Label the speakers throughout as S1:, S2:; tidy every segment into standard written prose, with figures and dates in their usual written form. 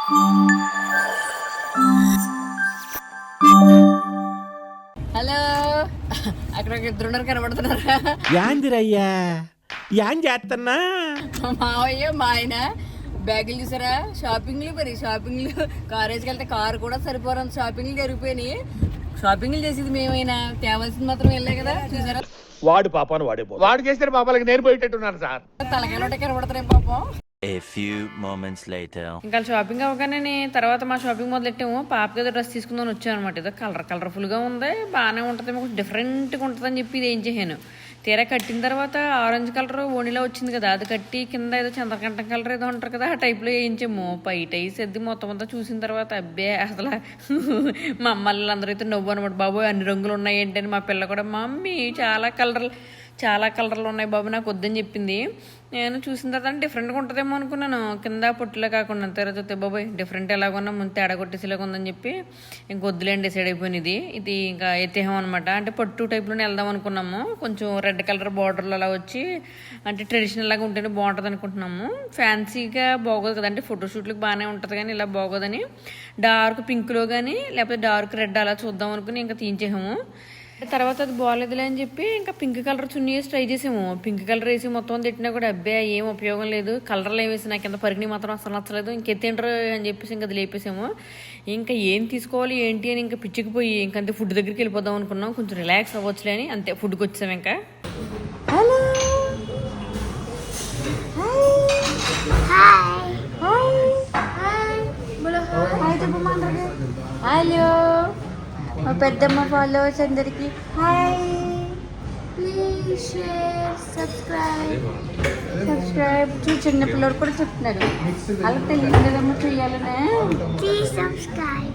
S1: Hello, అక్కడ ఇద్దరున్నారు కనబడుతున్నారా?
S2: యాందిరయ్యా an చేస్తున్నా
S1: మావయ్య మా ఆయన బ్యాగులు చూసారా? షాపింగ్లు కారేజ్కి వెళ్తే కారు కూడా సరిపోరంత షాపింగ్లు జరిగిపోయినాయి. షాపింగ్లు చేసేది మేమైనా తేవాల్సింది మాత్రం వెళ్ళే కదా. చూసారా?
S2: వాడు పాపాను వాడు చేసిన పాపాలకి నేను పోయేటట్టున్నాను సార్.
S1: తలకాయలు కనబడుతున్నాయి పాపం.
S3: A few moments later.
S4: ఇంకా షాపింగ్ అవ్వగానే తర్వాత మా షాపింగ్ మొదలెట్టాము. పాపకి ఏదో డ్రెస్ తీసుకుందాం వచ్చాను అనమాట. ఏదో కలర్ఫుల్గా ఉంది, బాగానే ఉంటుంది, కొంచెం డిఫరెంట్గా ఉంటుంది అని చెప్పి ఇది ఏం చేశాను. తీరా కట్టిన తర్వాత ఆరెంజ్ కలర్ ఓణిలా వచ్చింది కదా, అది కట్టి కింద ఏదో చంద్రకంఠం కలర్ ఏదో అంటారు కదా, ఆ టైప్లో వేయించాము. బయట వేసేది మొత్తం అంతా చూసిన తర్వాత అబ్బే అసలు మా అమ్మలు అందరూ అయితే నవ్వు అనమాట. బాబోయ్ అన్ని రంగులు ఉన్నాయి ఏంటని. మా పిల్ల కూడా మమ్మీ చాలా కలర్లు ఉన్నాయి బాబు నాకు వద్దని చెప్పింది. నేను చూసిన తర్వాత డిఫరెంట్గా ఉంటుందేమో అనుకున్నాను, కింద పొట్టులో కాకుండా. తర్వాత బాబోయ్ డిఫరెంట్ ఎలాగున్నా ముందు తేడా కొట్టేసేలాగా ఉందని చెప్పి ఇంకొద్దులేండి డిసైడ్ అయిపోయింది. ఇది ఇంకా ఎత్తేహాం అనమాట. అంటే పట్టు టైప్లోనే వెళ్దాం అనుకున్నాము. కొంచెం రెడ్ కలర్ బార్డర్లు అలా వచ్చి అంటే ట్రెడిషనల్ లాగా ఉంటేనే బాగుంటుంది అనుకుంటున్నాము. ఫ్యాన్సీగా బాగోదు కదా, అంటే ఫోటోషూట్లకు బాగానే ఉంటుంది కానీ ఇలా బాగోదని డార్క్ పింక్లో కానీ లేకపోతే డార్క్ రెడ్ అలా చూద్దాం అనుకుని ఇంకా తీయించేసాము. తర్వాత అది బాగాలేదులే అని చెప్పి ఇంకా పింక్ కలర్ చున్నీ వేసి ట్రై చేసాము. పింక్ కలర్ వేసి మొత్తం తిట్టినా కూడా అబ్బాయి ఏం ఉపయోగం లేదు. కలర్లు ఏం వేసి నాకు ఎంత పరిగిణి మాత్రం అసలు నచ్చలేదు. ఇంకెత్తేంటారు అని చెప్పేసి ఇంకా అది లేపేసాము. ఇంకా ఏం తీసుకోవాలి ఏంటి అని ఇంకా పిచ్చికిపోయి ఇంకంతే ఫుడ్ దగ్గరికి వెళ్ళిపోదాం అనుకున్నాం. కొంచెం రిలాక్స్ అవ్వచ్చులే అని అంతే ఫుడ్కి వచ్చాము. ఇంకా
S1: హలో మా పెద్దమ్మ ఫాలోవర్స్ అందరికి హాయ్. Please share subscribe. చిన్నపిల్లలు కూడా చెప్తున్నారు అలా తెలియదు కదమ్మా చెయ్యాలనే. ప్లీజ్ సబ్స్క్రైబ్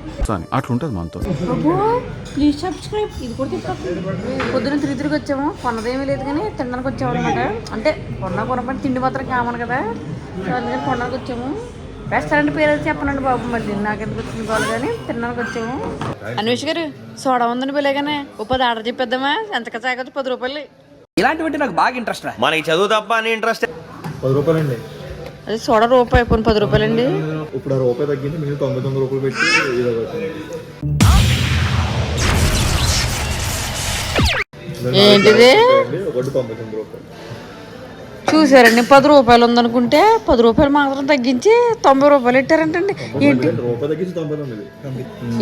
S5: అట్లుంటది మనతో.
S1: Please subscribe. ఇది కూడా తిప్పి పొద్దున తిరిగి వచ్చాము. కొన్నదేమీ లేదు కానీ తినడానికి వచ్చాము అనమాట. అంటే కొనపడి తిండి మాత్రం కామను కదా, సో అందుకని కొనడానికి వచ్చాము. రెస్టారెంట్ పేరు అయితే చెప్పనండి బాబు, మళ్ళీ నాకెందుకు వచ్చింది కావాలి కానీ తినడానికి వచ్చాము. అన్వేష్ గారు సోడా ఉందని పిల్లగానే ఓ 10 ఆర్డర్ చెప్పేద్దామా? ఎంతగా సాగొచ్చు 10 రూపాయలు.
S6: ఇలాంటివంటే నాకు బాగా ఇంట్రెస్ట్.
S3: మనకి చదువు తప్ప అని ఇంట్రెస్ట్.
S5: 10 రూపాయలండి.
S1: అదే సోడా రూపాయి పోనీ 10 రూపాయలండి.
S5: ఇప్పుడు ఆ రూపాయి తగ్గింది, మీరు 99 రూపాయలు పెట్టి
S1: ఏంటిది?
S5: ఒకటి 99 రూపాయలు.
S1: చూసారండి 10 రూపాయలు ఉందనుకుంటే 10 రూపాయలు మాత్రం తగ్గించి 90 రూపాయలు ఇట్టారంటండి. ఏంటి
S5: రూపాయి తగ్గించి 99.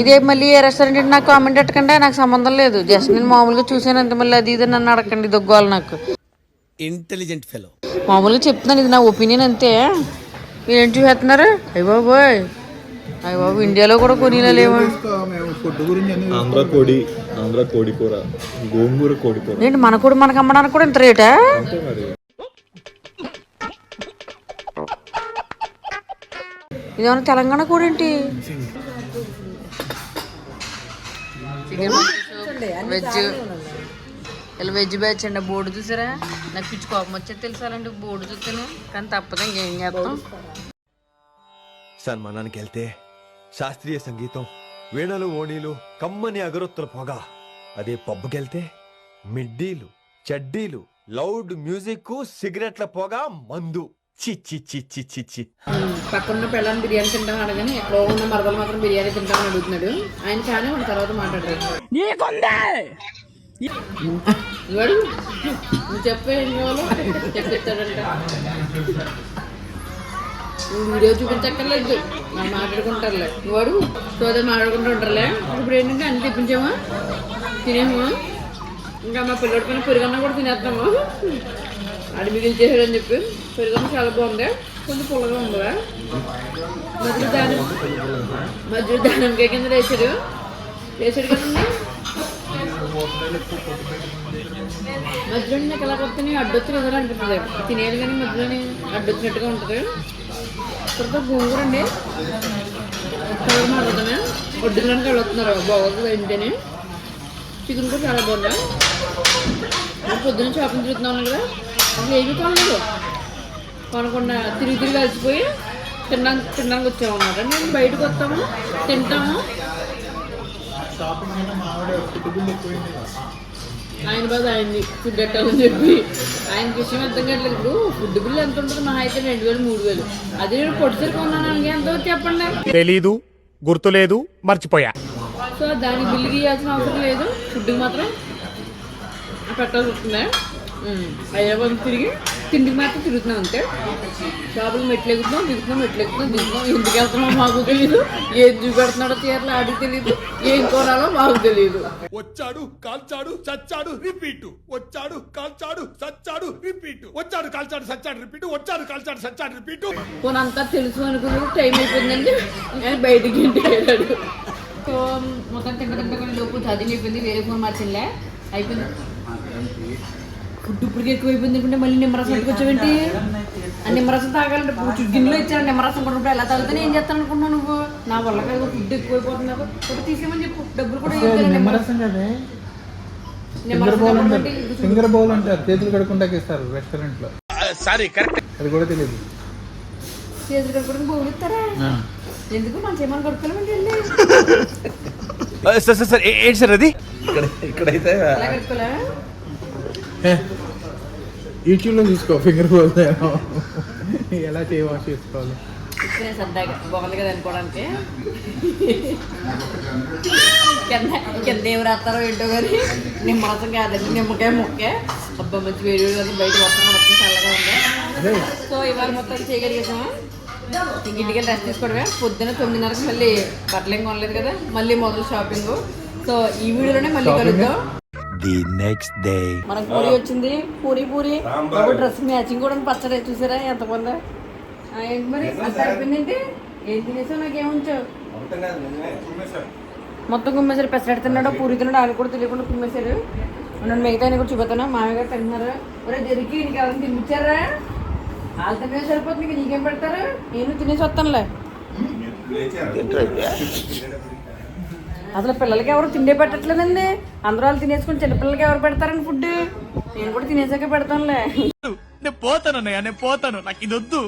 S1: ఇదే మళ్ళీ ఏ రెస్టారెంట్ అంటే నాకు కామెంట్ పెట్టకండి, నాకు సంబంధం లేదు. జస్ట్ నేను మామూలుగా చూసాను అంతే. మళ్ళీ అది ఇది నన్ను అడగండి, దొగ్గాలి నాకు.
S6: Intelligent fellow.
S1: మామూలుగా చెప్తున్నాను, ఇది నా ఒపీనియన్ అంతే. మీరేం చూసేస్తున్నారు? అయ్య బాబు ఇండియాలో కూడా కొనిలా లేవు.
S5: ఆంధ్ర కోడి కూర, గోంగూర కోడి కూర.
S1: ఏంటి మన కూడా మనకు అమ్మడానికి కూడా ఇంత రేటా? ఇదేమన్నా తెలంగాణ కూడా ఏంటి? వెజ్ ఇలా వెజ్ బ్యాచ్ అండి. బోర్డు చూసారా? నాకు పిచ్చి కోపం వచ్చేది తెలుసాలండి బోర్డు చూస్తేనే, కానీ తప్పదు ఇంకేం చేస్తాం.
S7: సన్మానానికి వెళ్తే శాస్త్రీయ సంగీతం, వీణలు, ఓణీలు, కమ్మని అగరొత్తుల పొగ. అదే పబ్బుకెళ్తే మిడ్డీలు, చడ్డీలు, లౌడ్ మ్యూజిక్, సిగరెట్ల పొగ, మందు. చి
S1: పక్కన పిల్లలు బిర్యానీ తింటాం అడగని ఎక్కడో ఉన్న మరదలు మాత్రం బిర్యానీ తింటామని అడుగుతున్నాడు ఆయన. కానీ మన తర్వాత మాట్లాడతాడు. నువ్వు చెప్పే చెప్పిస్తాడంట. నువ్వు వీడియో చూపించక్కర్లేదు, మనం మాట్లాడుకుంటారులే. వాడు సోదరు మాట్లాడుకుంటూ ఉంటారులే. ఇప్పుడు ఏంటంటే అన్ని తెప్పించామా, తినేమా, ఇంకా మా పిల్లడి పైన పెరుగన్నా కూడా తినేస్తాము. అది మిగిలిచేసాడని చెప్పి పెరుగన్న చాలా బాగుంది, కొంచెం పుల్లగా ఉందా. మధ్య దానంకాయ కింద వేసాడు కదండి. మధ్యలో నాకు ఎలా కొడుతుంది అడ్డొచ్చిన ఎదురు అనిపిస్తుంది. తినేది కానీ మధ్యలోని అడ్డొచ్చినట్టుగా ఉంటుంది. తర్వాత గోంగూర అండి కలర్ మారుతుంది. ఒడ్డులోనికి వెళ్ళొస్తున్నారు బాగోతుంది ఏంటని. చికెన్ కూడా చాలా బాగుంది. పొద్దున్న షాపింగ్ తిరుగుతున్నాను కదా, అసలు ఏమీ కొనలేదు. కొనకుండా తిరిగి కలిసిపోయి తినడానికి వచ్చాము అన్నమాట. నేను బయటకు వస్తాము, తింటాము. ఆయన బాధ ఆయన్ని ఫుడ్ పెట్టాలని చెప్పి ఆయనకి విషయం అర్థం కావట్లేదు. ఇప్పుడు ఫుడ్ బిల్ ఎంత ఉంటుంది మహా అయితే 2000 3000. అదే నేను పొడిసరి కొన్నాను అనగా ఎంత చెప్పండి.
S2: తెలీదు, గుర్తులేదు, మర్చిపోయా.
S1: సో దానికి బిల్లు గీయాల్సిన అవసరం లేదు, ఫుడ్కి మాత్రం పెట్టాల్సి వస్తుంది. హైదరాబాద్ తిరిగి తిండికి మాత్రం తిరుగుతున్నాం అంతే. షాపులు మెట్లు ఎక్కుతున్నాం దిగుతున్నాం. ఎందుకు వెళ్తున్నామో మాకు తెలియదు, ఏం చూపెడుతున్నాడో చీరలు ఆడికి తెలియదు, ఏం కొనాలో మాకు తెలియదు.
S2: వచ్చాడు కాల్చాడు చచ్చాడు రిపీట్, వచ్చాడు కాల్చాడు చచ్చాడు రిపీట్, వచ్చాడు కాల్చాడు చచ్చాడు రిపీట్, వచ్చాడు కాల్చాడు చచ్చాడు రిపీట్.
S1: పోనంతా తెలుసు అనుకున్నాడు. టైం అయిపోయిందండి, ఆయన బయటికి ఇంటికి వెళ్ళాడు. సో మొత్తం తింట లోపు చదివి అయిపోయింది. వేరే ఫోన్ మార్చిందిలే, అయిపోయింది. ఫుడ్ ఇప్పటికి ఎక్కువ అయిపోయింది అనుకుంటే మళ్ళీ నిమ్మరసం పట్టుకొచ్చావేంటి? ఆ నిమ్మరసం తాగాలంటే గిన్నెలో ఇచ్చాడు నిమ్మరసం కొన్నప్పుడు ఎలా తాగుతానే ఏం చేస్తాను అనుకుంటున్నావు నువ్వు? నా వల్ల కాదు, ఫుడ్ ఎక్కువైపోతుంది. ఫుడ్ తీసేమని చెప్పు, డబ్బులు కూడా
S8: నిమ్మరసం కదే. ఫింగర్ బౌల్ అంటారు, చేతులు కడుక్కుంటా ఇస్తారు రెస్టారెంట్ లో.
S2: సారీ కరెక్ట్,
S8: అది కూడా తెలియదు.
S1: చేతులు కడుక్కోవడానికి బౌల్ ఇస్తారా? ఎందుకు మన చేయమని కడుక్కోలేమండి వెళ్ళి
S7: సార్ ఏంటి సార్ అది?
S5: ఇక్కడైతే
S1: ఎలా కడుక్కోలే?
S8: యూట్యూబ్ లో చూసుకో ఫింగర్ బౌల్ ఎలా వాష్ చేసుకోవాలి.
S1: ఇప్పుడే సరదాగా బాగుంది కదా అనుకోవడానికి. కింద ఏమి రాస్తారో ఏంటో కానీ నిమ్మరసం కాదండి, నిమ్మకాయ ముక్కే. అబ్బా మంచి వేడి వేడి బయట మొత్తం చల్లగా ఉంది. సో ఇవాళ మొత్తం చేయగలిగేసాము. ఇంటికి రెస్ట్ తీసుకోవడమే. పొద్దున్న 9:30కి మళ్ళీ బట్టలు ఏం కొనలేదు కదా, మళ్ళీ మొదలు షాపింగ్. సో ఈ వీడియోలోనే మళ్ళీ కలుద్దాం.
S3: The next day.
S1: మనకు పూరి వచ్చింది, పూరి ఒక డ్రెస్ మ్యాచింగ్ కూడా పచ్చడి చూసారా ఎంత బాగుందా? ఏంటి మరి అంత అయిపోయిందేంటి? ఏం తినేసావు, నాకేముంచావు? మొత్తం కుమ్మేశారు. పెసరట్టు తిన్నాడు, పూరి తిన్నాడు, ఆయన కూడా తెలియకుండా కుమ్మేశారు. నన్ను మిగతా ఆయన కూడా చూపెత్తాను. మామయ్య గారు తింటున్నారు. ఒరే జరిగి నీకు ఎవరైనా తినిపించారా? వాళ్ళు తినే సరిపోతుంది, నీకేం పెడతారు? నేను తినేసి వస్తానులే. అసలు పిల్లలకి ఎవరు తిండే పెట్టట్లేదండి. అందరూ వాళ్ళు తినేసుకుని చిన్నపిల్లలకి ఎవరు పెడతారండి ఫుడ్? నేను కూడా తినేసాక పెడతానులే.
S2: నేను పోతాను, నాకు ఇది వద్దు.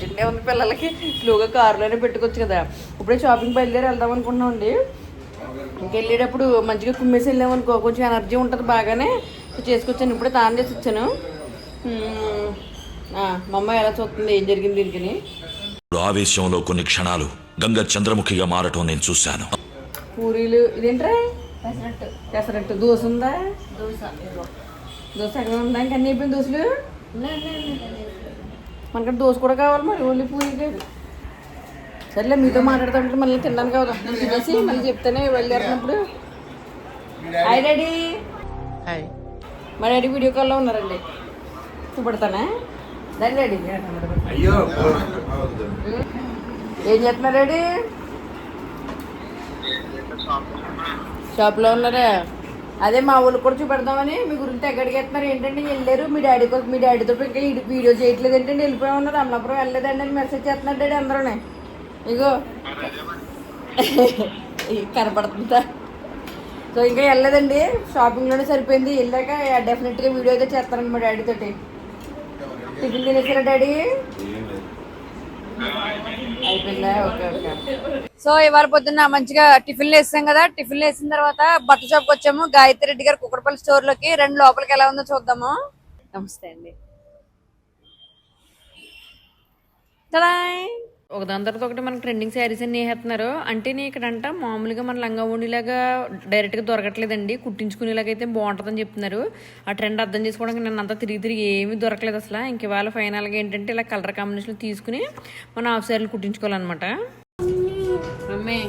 S1: తిండే ఉంది పిల్లలకి. స్లోగా కారులోనే పెట్టుకోవచ్చు కదా. ఇప్పుడే షాపింగ్ బయలుదేరి వెళ్దాం అనుకుంటున్నాం అండి. ఇంకెళ్ళేటప్పుడు మంచిగా కుమ్మేసి వెళ్ళామనుకో కొంచెం ఎనర్జీ ఉంటుంది బాగానే. చేసుకొచ్చాను, ఇప్పుడే తాను చేసి వచ్చాను. మా అమ్మాయి ఎలా చూస్తుంది ఏం జరిగింది దీనికి.
S9: ఆవేశంలో కొన్ని క్షణాలు గంగ చంద్రముఖిగా మారటం నేను చూశాను.
S1: పూరీలు ఇదేంట్రా? పెసరట్టు. దోశ ఉందా? దోశ ఎక్కడ ఉందా? ఇంకా అన్నీ అయిపోయింది దోశలు. మనకి దోశ కూడా కావాలి మరి, ఓన్లీ పూరీ లేదు. సరేలే మీతో మాట్లాడుతుంటే మళ్ళీ తినడానికి అవుదాం. నేను తినేసి మళ్ళీ చెప్తానే వెళ్ళేటప్పుడు. Hi daddy. మా డాడీ వీడియో కాల్లో ఉన్నారండి, చూపెడతానా? దాని డాడీ ఏం చేస్తున్నారు డాడీ? షాప్లో ఉన్నారా? అదే మా ఊళ్ళో కూడా చూపెడదామని మీ గురించి ఎక్కడికి వెళ్తున్నారు ఏంటంటే వెళ్ళారు. మీ డాడీతో ఇంకా వీడియో చేయట్లేదు ఏంటంటే వెళ్ళిపోయి అన్నప్పుడు వెళ్ళలేదండి అని మెసేజ్ చేస్తున్నారు డాడీ అందరూనే. ఇగో కనపడుతుందా? సో ఇంకా వెళ్ళలేదండి, షాపింగ్లోనే సరిపోయింది. వెళ్ళాక డెఫినెట్గా వీడియో అయితే చేస్తానండి మా డాడీ తోటి. టిఫిన్ తినేసారా డాడీ? అయిపోయిందా? ఓకే. సో ఇవాళ పొద్దున్న మంచిగా టిఫిన్లు వేసాం కదా. టిఫిన్లు వేసిన తర్వాత బట్టల షాప్కి వచ్చాము, గాయత్రి రెడ్డి గారు కుక్కడపల్లి స్టోర్ లోకి. రెండు లోపలికి ఎలా ఉందో చూద్దాము. నమస్తే అండి.
S4: ఒక దాని తర్వాత ఒకటి మనకి ట్రెండింగ్ శారీస్ అన్ని వేస్తున్నారు. అంటే ఇక్కడంట మామూలుగా మన లంగా ఓణిలాగా డైరెక్ట్గా దొరకట్లేదండి, కుట్టించుకునేలాగా అయితే బాగుంటుందని చెప్తున్నారు. ఆ ట్రెండ్ అర్థం చేసుకోవడానికి నన్ను అంతా తిరిగి ఏమీ దొరకలేదు అసలు. ఇంక ఇవాళ ఫైనల్గా ఏంటంటే ఇలా కలర్ కాంబినేషన్ తీసుకుని మన హాఫ్ శారీలు కుట్టించుకోవాలన్నమాట. అమ్మే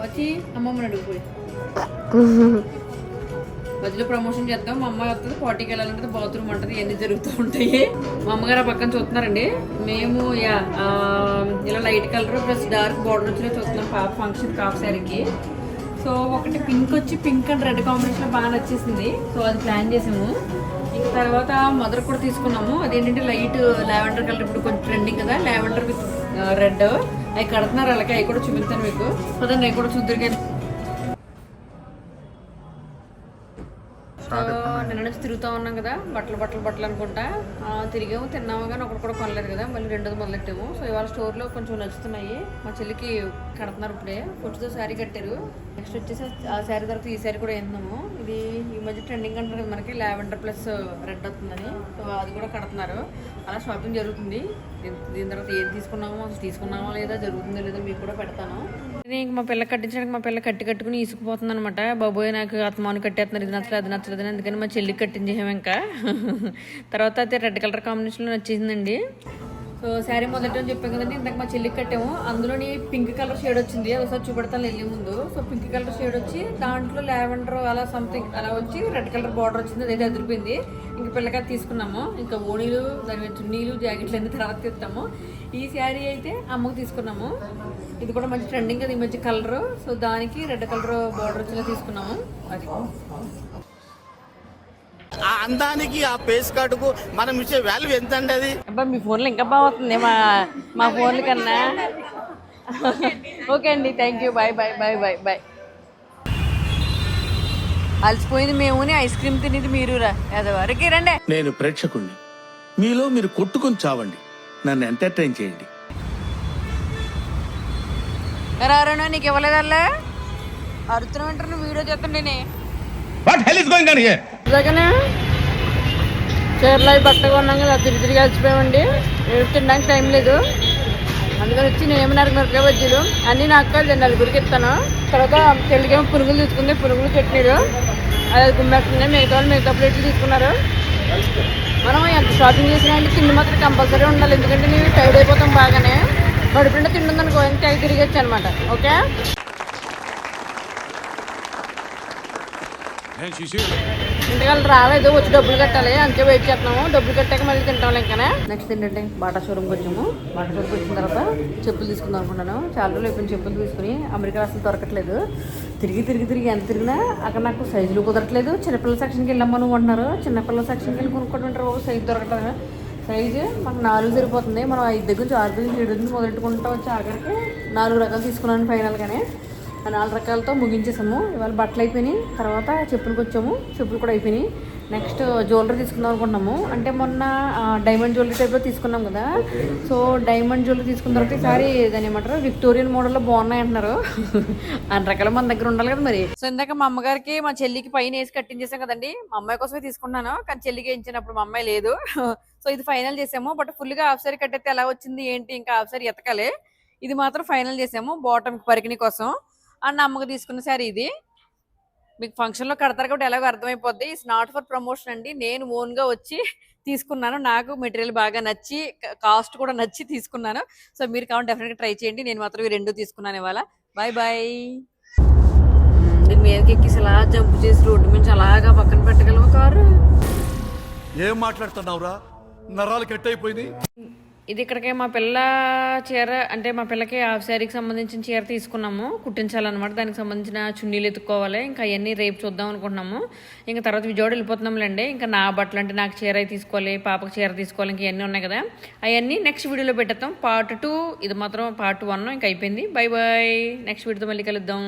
S4: వచ్చి అమ్మమ్మని అడుగుపోయి మధ్యలో ప్రమోషన్ చేద్దాం. మా అమ్మాయి వస్తుంది, పార్టీకి వెళ్ళాలంటే బాత్రూమ్ ఉంటుంది, ఇవన్నీ జరుగుతూ ఉంటాయి. మా అమ్మగారు ఆ పక్కన చూస్తున్నారండి. మేము ఇలా light colour plus dark border వచ్చినా చూస్తున్నాం పాప ఫంక్షన్ హాఫ్ శారీకి. సో ఒకటి పింక్ వచ్చి పింక్ అండ్ రెడ్ కాంబినేషన్లో బాగా నచ్చేసింది. సో అది ప్లాన్ చేసాము. ఇంకా తర్వాత మదర్ కూడా తీసుకున్నాము. అదేంటంటే లైట్ లావెండర్ కలర్, ఇప్పుడు కొంచెం ట్రెండింగ్ కదా లావెండర్ విత్ రెడ్. అవి కడుతున్నారు, అలాగే అవి కూడా చూపిస్తాను మీకు. అదండి అవి కూడా చూద్దరు. కానీ సో నిన్న నుంచి తిరుగుతూ ఉన్నాం కదా, బట్టలు అనుకుంటా తిరిగాము, తిన్నాము, కానీ ఒకటి కూడా కొనలేదు కదా, మళ్ళీ రెండోది మొదలెట్టాము. సో ఇవాళ స్టోర్లో కొంచెం నచ్చుతున్నాయి. మా చెల్లికి కడుతున్నారు ఇప్పుడే, పొట్టుతో శారీ కట్టారు. నెక్స్ట్ వచ్చేసి ఆ శారీ తర్వాత ఈ శారీ కూడా వేస్తున్నాము. ఇది ఈ మధ్య ట్రెండింగ్ అంటారు కదా మనకి, లావెండర్ ప్లస్ రెడ్ వస్తుందని, సో అది కూడా కడుతున్నారు. అలా షాపింగ్ జరుగుతుంది. దీని తర్వాత ఏది తీసుకున్నామో అసలు తీసుకున్నామో లేదా, జరుగుతుందో లేదో మీకు కూడా పెడతాను. ఇంక మా పిల్ల కట్టించడానికి మా పిల్ల కట్టుకుని ఇసుకుపోతుంది అనమాట. బాబోయ్ నాకు ఆత్మాను కట్టేస్తున్నారు, ఇది నచ్చలేదు అది నచ్చలేదు అని, అందుకని మా చెల్లికి కట్టించేసాము. ఇంకా తర్వాత అయితే రెడ్ కలర్ కాంబినేషన్లో నచ్చేసిందండి. సో శారీ మొదటి అని చెప్పాం కదండి, ఇందాక మా చెల్లికి కట్టాము. అందులోని పింక్ కలర్ షేడ్ వచ్చింది, అది ఒకసారి చూపెడతాను వెళ్ళే ముందు. సో పింక్ కలర్ షేడ్ వచ్చి దాంట్లో లావెండర్ అలా సంథింగ్ అలా వచ్చి రెడ్ కలర్ బార్డర్ వచ్చింది, అదైతే అదిరిపోయింది. ఇంక పిల్లకి తీసుకున్నాము. ఇంకా ఓణీలు, దాని మీద చున్నీలు, జాకెట్లు అన్ని తర్వాత తీస్తాము. ఈ శారీ అయితే అమ్మకు తీసుకున్నాము. ఇది కూడా మంచి ట్రెండింగ్ అది, ఈ మధ్య కలర్. సో దానికి రెడ్ కలర్ బార్డర్ వచ్చేలా తీసుకున్నాము. అది
S6: ఆ అందానికి ఆ ఫేస్ కార్డుకు మనం ఇచ్చే వాల్యూ ఎంత అండి అది?
S4: అబ్బా మీ ఫోన్లో ఇంకా బాగుంది మా ఫోన్ల కన్నా. ఓకే అండి, thank you, bye bye bye bye bye. అలసిపోయింది మేము, ఐస్ క్రీమ్ తినేది మీరు వరకు రండి.
S10: నేను ప్రేక్షకుణ్ణి, మీలో మీరు కొట్టుకొని చావండి, నన్ను ఎంటర్టైన్ చేయండి.
S4: రారా నీకు ఇవ్వలేదల్లా అరుతున్నావు అంటారు, నువ్వు వీడియో చేస్తుండే చీరలు అవి బట్టగా ఉన్నాం కదా, తిరిగి అలసిపోయామండి. తినడానికి టైం లేదు, అందుకని వచ్చి నేనేమన్నారు మిరపకాయ బజ్జీలు అన్నీ నాకు కాదు నలుగురికి ఇస్తాను. తర్వాత చెల్లికేమో పునుగులు తీసుకుంది, పునుగులు చట్నీలు అది గుమ్మెట్టుకున్నాయి. మిగతా ప్లేట్లు తీసుకున్నారు. మనం ఎంత షాపింగ్ చేసినా అంటే తిండి మాత్రం కంపల్సరీ ఉండాలి, ఎందుకంటే నేను టైర్డ్ అయిపోతాం బాగానే. కడుపుంటే తిండి ఉందనుకో ఇంకా అవి తిరిగొచ్చు అనమాట. ఓకే, ఇంటికాల రాలేదు, వచ్చి డబ్బులు కట్టాలి, అంతే వెయిట్ చేస్తున్నాము. డబ్బులు కట్టాక మళ్ళీ తింటాం ఇంకానే. నెక్స్ట్ ఏంటంటే బాటా షోరూమ్కి వచ్చాము. బాటా షోరూమ్కి వచ్చిన తర్వాత చెప్పులు తీసుకుందాం అనుకున్నాను. చాలా రోజులు అయిపోయిన చెప్పులు తీసుకుని, అమెరికా అసలు దొరకట్లేదు. తిరిగి ఎంత తిరిగినా అక్కడ నాకు సైజులు కుదరట్లేదు. చిన్నపిల్లల సెక్షన్కి వెళ్ళాము నువ్వు అంటున్నారు. చిన్నపిల్లల సెక్షన్కి వెళ్ళి కొనుక్కుంటుంటారు, సైజు దొరకట్లేదు. సైజు మాకు 4 సరిపోతుంది. మనం 5 దగ్గర నుంచి 6 దగ్గర 7 నుంచి మొదలెట్టుకుంటా వచ్చి ఆఖరికి 4 రకాలు తీసుకున్నాను ఫైనల్గానే. 4 రకాలతో ముగించేసాము. ఇవాళ బట్టలు అయిపోయినాయి. తర్వాత చెప్పులకు వచ్చాము, చెప్పులు కూడా అయిపోయినాయి. నెక్స్ట్ జ్యువెలరీ తీసుకుందాం అనుకున్నాము. అంటే మొన్న డైమండ్ జ్యువెలరీ టైప్లో తీసుకున్నాం కదా, సో డైమండ్ జ్యువెలరీ తీసుకున్న తర్వాత ఈసారి దాన్ని ఏమంటారు విక్టోరియన్ మోడల్లో బాగున్నాయి అంటున్నారు. 2 రకాలు మన దగ్గర ఉండాలి కదా మరి. సో ఇందాక మా అమ్మగారికి మా చెల్లికి పైన వేసి కట్టించేసాం కదండి. మా అమ్మాయి కోసమే తీసుకున్నాను, కానీ చెల్లికి వేయించినప్పుడు మా అమ్మాయి లేదు. సో ఇది ఫైనల్ చేసాము. బట్ ఫుల్గా హాఫ్ సారీ కట్టయితే ఎలా వచ్చింది ఏంటి, ఇంకా హాఫ్ సారీ ఎతకాలి. ఇది మాత్రం ఫైనల్ చేసాము బాటమ్ పరికిణి కోసం. అండ్ అమ్మకు తీసుకున్న సారీ ఇది. మీకు ఫంక్షన్లో కడతారు కాబట్టి ఎలాగో అర్థమైపోద్ది. ఇట్స్ నాట్ ఫర్ ప్రమోషన్ అండి, నేను ఓన్గా వచ్చి తీసుకున్నాను. నాకు మెటీరియల్ బాగా నచ్చి, కాస్ట్ కూడా నచ్చి తీసుకున్నాను. సో మీరు కావాలి డెఫినెట్గా ట్రై చేయండి. నేను మాత్రం ఈ 2 తీసుకున్నాను ఇవాళ. Bye bye. దీని మీదకి ఎక్కిసి అలా జంప్ చేసి రోడ్డు నుంచి అలాగా పక్కన పెట్టగలమా కారు?
S2: ఏం మాట్లాడుతున్నావురా, నరాలు కట్ అయిపోయింది.
S4: ఇది ఇక్కడికి మా పిల్ల చీర, అంటే మా పిల్లకి హాఫ్ శారీకి సంబంధించిన చీర తీసుకున్నాము, కుట్టించాలన్నమాట. దానికి సంబంధించిన చున్నీలు ఎత్తుకోవాలి. ఇంకా అవన్నీ రేపు చూద్దాం అనుకుంటున్నాము. ఇంకా తర్వాత విజయవాడ వెళ్ళిపోతున్నాంలేండి. ఇంకా నా బట్టలు అంటే నాకు చీర తీసుకోవాలి, పాపకు చీర తీసుకోవాలి, ఇంకా ఇవన్నీ ఉన్నాయి కదా, అవన్నీ నెక్స్ట్ వీడియోలో పెట్టేస్తాం. పార్ట్ 2, ఇది మాత్రం పార్ట్ 1 ఇంకా అయిపోయింది. బై బాయ్, నెక్స్ట్ వీడియోతో మళ్ళీ కలుద్దాం.